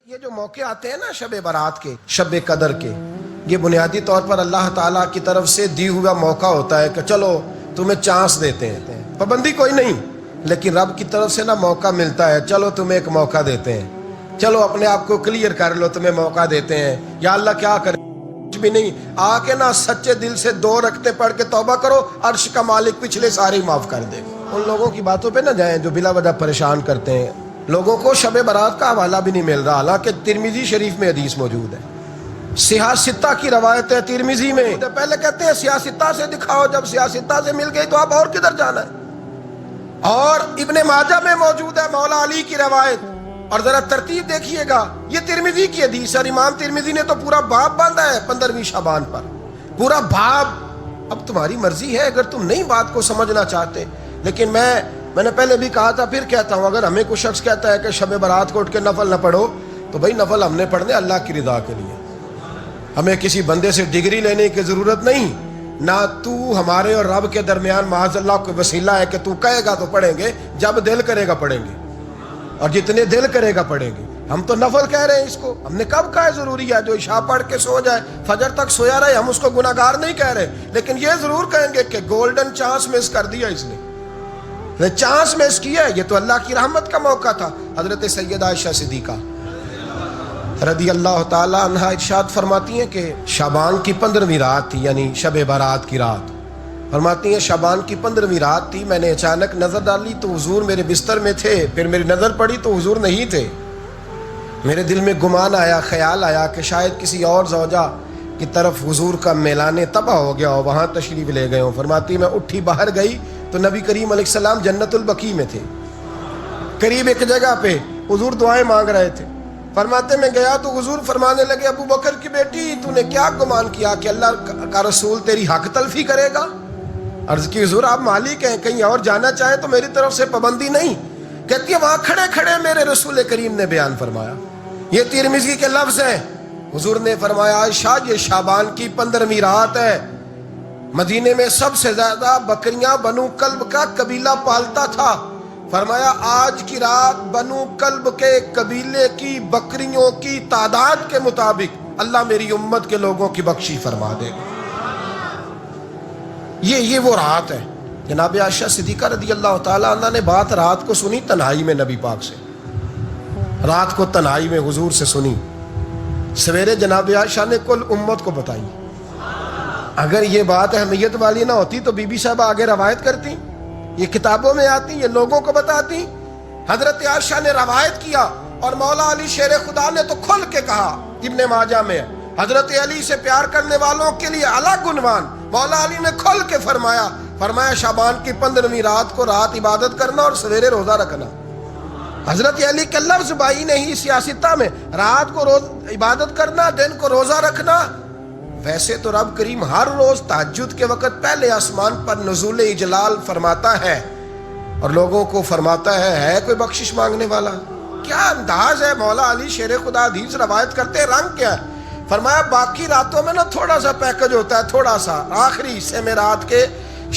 یہ جو موقع آتے ہیں نا شب برات کے، شب قدر کے، یہ بنیادی طور پر اللہ تعالیٰ کی طرف سے دی ہوا موقع ہوتا ہے کہ چلو تمہیں چانس دیتے ہیں، پابندی کوئی نہیں، لیکن رب کی طرف سے نا موقع ملتا ہے، چلو تمہیں ایک موقع دیتے ہیں، چلو اپنے آپ کو کلیئر کر لو، تمہیں موقع دیتے ہیں۔ یا اللہ کیا کرے، کچھ بھی نہیں، آ کے نا سچے دل سے 2 رکعتیں پڑھ کے توبہ کرو، عرش کا مالک پچھلے سارے ہی معاف کر دے گا۔ ان لوگوں کی باتوں پہ نہ جائیں جو بلا وجہ پریشان کرتے ہیں لوگوں کو۔ شب برات کا حوالہ بھی نہیں مل رہا، حالانکہ ترمذی شریف میں حدیث موجود ہے، سیاہ ستہ کی روایت ہے ترمذی میں۔ پہلے کہتے ہیں سیاہ ستہ سے دکھاؤ، جب سیاہ ستہ سے مل گئی تو اب اور کدھر جانا ہے؟ اور ابن ماجہ میں موجود ہے مولا علی کی روایت، اور ذرا ترتیب دیکھیے گا، یہ ترمذی کی حدیث ہے، امام ترمذی نے تو پورا باب باندھا ہے 15ویں شعبان پر، پورا باب۔ اب تمہاری مرضی ہے اگر تم نہیں بات کو سمجھنا چاہتے، لیکن میں نے پہلے بھی کہا تھا، پھر کہتا ہوں، اگر ہمیں کوئی شخص کہتا ہے کہ شب برات کو اٹھ کے نفل نہ پڑھو، تو بھائی نفل ہم نے پڑھنے اللہ کی رضا کے لیے، ہمیں کسی بندے سے ڈگری لینے کی ضرورت نہیں، نہ تو ہمارے اور رب کے درمیان معاذ اللہ کوئی وسیلہ ہے کہ تو کہے گا تو پڑھیں گے، جب دل کرے گا پڑھیں گے، اور جتنے دل کرے گا پڑھیں گے۔ ہم تو نفل کہہ رہے ہیں اس کو، ہم نے کب کہا ہے ضروری ہے جو عشاء پڑھ کے سو جائے فجر تک سویا رہے، ہم اس کو گناہگار نہیں کہہ رہے، لیکن یہ ضرور کہیں گے کہ گولڈن چانس مس کر دیا اس نے، چانس مس کیا ہے، یہ تو اللہ کی رحمت کا موقع تھا۔ حضرت سیدہ عائشہ صدیقہ رضی اللہ تعالی عنہا ارشاد فرماتی ہیں کہ شعبان کی 15ویں رات تھی، یعنی شب برات کی رات، فرماتی ہیں شعبان کی 15ویں رات تھی، میں نے اچانک نظر ڈالی تو حضور میرے بستر میں تھے، پھر میری نظر پڑی تو حضور نہیں تھے، میرے دل میں گمان آیا، خیال آیا کہ شاید کسی اور زوجہ کی طرف حضور کا میلان تباہ ہو گیا ہو، وہاں تشریف لے گئے ہوں۔ فرماتی میں اٹھی باہر گئی تو نبی کریم علیہ السلام جنت البقیع میں تھے، قریب ایک جگہ پہ حضور دعائیں مانگ رہے تھے۔ فرماتے میں گیا تو حضور فرمانے لگے، ابو بکر کی بیٹی تو نے کیا گمان کیا کہ اللہ کا رسول تیری حق تلفی کرے گا؟ عرض کی حضور آپ مالک ہیں، کہیں اور جانا چاہیں تو میری طرف سے پابندی نہیں۔ کہتی ہے وہاں کھڑے کھڑے میرے رسول کریم نے بیان فرمایا، یہ ترمذی کے لفظ ہیں، حضور نے فرمایا عائشہ یہ شعبان کی 15ویں رات ہے، مدینے میں سب سے زیادہ بکریاں بنو کلب کا قبیلہ پالتا تھا، فرمایا آج کی رات بنو کلب کے قبیلے کی بکریوں کی تعداد کے مطابق اللہ میری امت کے لوگوں کی بخشی فرما دے گا۔ یہ وہ رات ہے۔ جناب عائشہ صدیقہ رضی اللہ تعالی عنہ نے بات رات کو سنی تنہائی میں نبی پاک سے، رات کو تنہائی میں حضور سے سنی، سویرے جناب عائشہ نے کل امت کو بتائی۔ اگر یہ بات اہمیت والی نہ ہوتی تو بی بی صاحبہ آگے روایت کرتی، یہ کتابوں میں آتی، یہ لوگوں کو بتاتی۔ حضرت عائشہ نے روایت کیا اور مولا علی شیر خدا نے تو کھل کے کہا، ابن ماجہ میں حضرت علی سے پیار کرنے والوں کے لیے الگ عنوان، مولا علی نے کھل کے فرمایا شعبان کی 15ویں رات کو رات عبادت کرنا اور سویرے روزہ رکھنا۔ حضرت علی کے لفظ بائی نہیں سیاستہ میں، رات کو روز عبادت کرنا، دن کو روزہ رکھنا۔ ویسے تو رب کریم ہر روز تہجد کے وقت پہلے آسمان پر نزول اجلال فرماتا ہے اور لوگوں کو فرماتا ہے کوئی بخشش مانگنے والا؟ کیا انداز ہے مولا علی شیر خدا حدیث روایت کرتے، رنگ کیا ہے؟ فرمایا باقی راتوں میں نا تھوڑا سا پیکج ہوتا ہے، تھوڑا سا آخری حصے میں رات کے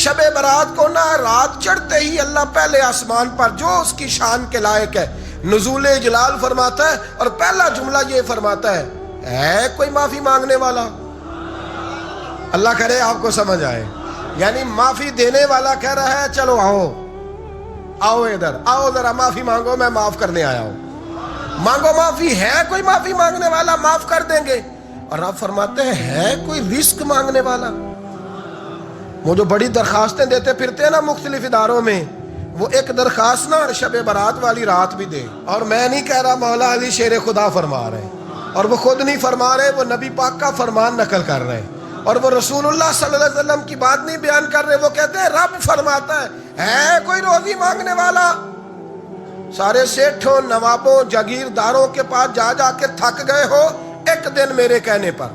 شب برات کو نا رات چڑھتے ہی اللہ پہلے آسمان پر جو اس کی شان کے لائق ہے نزول اجلال فرماتا ہے، اور پہلا جملہ یہ فرماتا ہے کوئی معافی مانگنے والا؟ اللہ کرے آپ کو سمجھ آئے، یعنی معافی دینے والا کہہ رہا ہے چلو آؤ ادھر آؤ ذرا معافی مانگو، میں معاف کرنے آیا ہوں، مانگو معافی، ہے کوئی معافی مانگنے والا؟ معاف کر دیں گے۔ اور آپ فرماتے ہیں ہے کوئی رزق مانگنے والا؟ وہ جو بڑی درخواستیں دیتے پھرتے ہیں نا مختلف اداروں میں، وہ ایک درخواست نا شب برات والی رات بھی دے۔ اور میں نہیں کہہ رہا مولا علی شیر خدا فرما رہے ہیں، اور وہ خود نہیں فرما رہے، وہ نبی پاک کا فرمان نقل کر رہے ہیں، اور وہ رسول اللہ صلی اللہ علیہ وسلم کی بات نہیں بیان کر رہے، وہ کہتے ہیں رب فرماتا ہے کوئی روزی مانگنے والا؟ سارے سیٹھوں نوابوں جاگیرداروں کے پاس جا کے تھک گئے ہو، ایک دن میرے کہنے پر،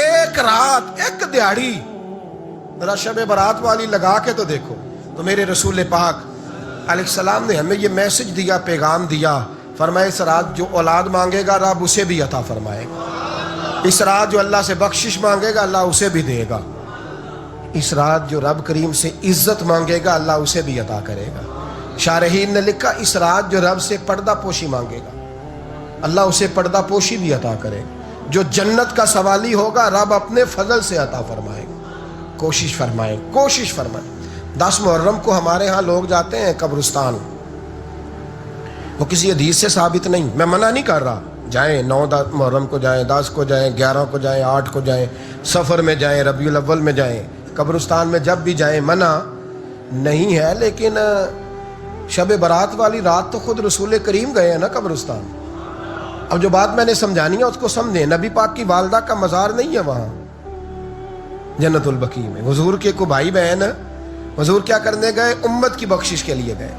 ایک رات، ایک دیہڑی ذرا شب برات والی لگا کے تو دیکھو۔ تو میرے رسول پاک علیہ السلام نے ہمیں یہ میسج دیا، پیغام دیا، فرمایا اس رات جو اولاد مانگے گا رب اسے بھی عطا فرمائے گا، اس رات جو اللہ سے بخشش مانگے گا اللہ اسے بھی دے گا، اس رات جو رب کریم سے عزت مانگے گا اللہ اسے بھی عطا کرے گا۔ شارحین نے لکھا اس رات جو رب سے پردہ پوشی مانگے گا اللہ اسے پردہ پوشی بھی عطا کرے. جو جنت کا سوالی ہوگا رب اپنے فضل سے عطا فرمائے. کوشش فرمائیں, کوشش فرمائیں. 10 محرم کو ہمارے ہاں لوگ جاتے ہیں قبرستان. وہ کسی حدیث سے ثابت نہیں, میں منع نہیں کر رہا, جائیں 9 محرم کو جائیں, 10 کو جائیں, 11 کو جائیں, 8 کو جائیں, سفر میں جائیں, ربیع الاول میں جائیں, قبرستان میں جب بھی جائیں, منع نہیں ہے. لیکن شب برات والی رات تو خود رسول کریم گئے ہیں نا قبرستان. اب جو بات میں نے سمجھانی ہے اس کو سمجھیں. نبی پاک کی والدہ کا مزار نہیں ہے وہاں جنت البقیع میں. حضور کے کو بھائی بہن, حضور کیا کرنے گئے؟ امت کی بخشش کے لیے گئے.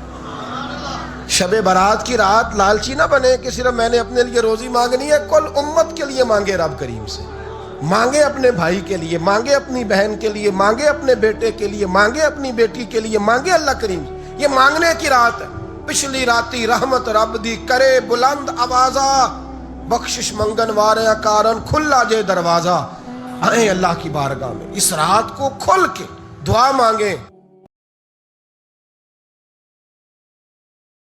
شب برات کی رات لالچی نہ بنے کہ صرف میں نے اپنے لیے روزی مانگنی ہے. کل امت کے لیے مانگے رب کریم سے. مانگے اپنے بھائی کے لیے, مانگے اپنی بہن کے لیے, مانگے اپنے بیٹے کے لیے, مانگے اپنی بیٹی کے لیے, مانگے اللہ کریم. یہ مانگنے کی رات ہے. پچھلی راتی رحمت رب دی کرے بلند آوازہ, بخشش منگن وارے کارن کھلا جے دروازہ. آئیں اللہ کی بارگاہ میں اس رات کو کھل کے دعا مانگیں.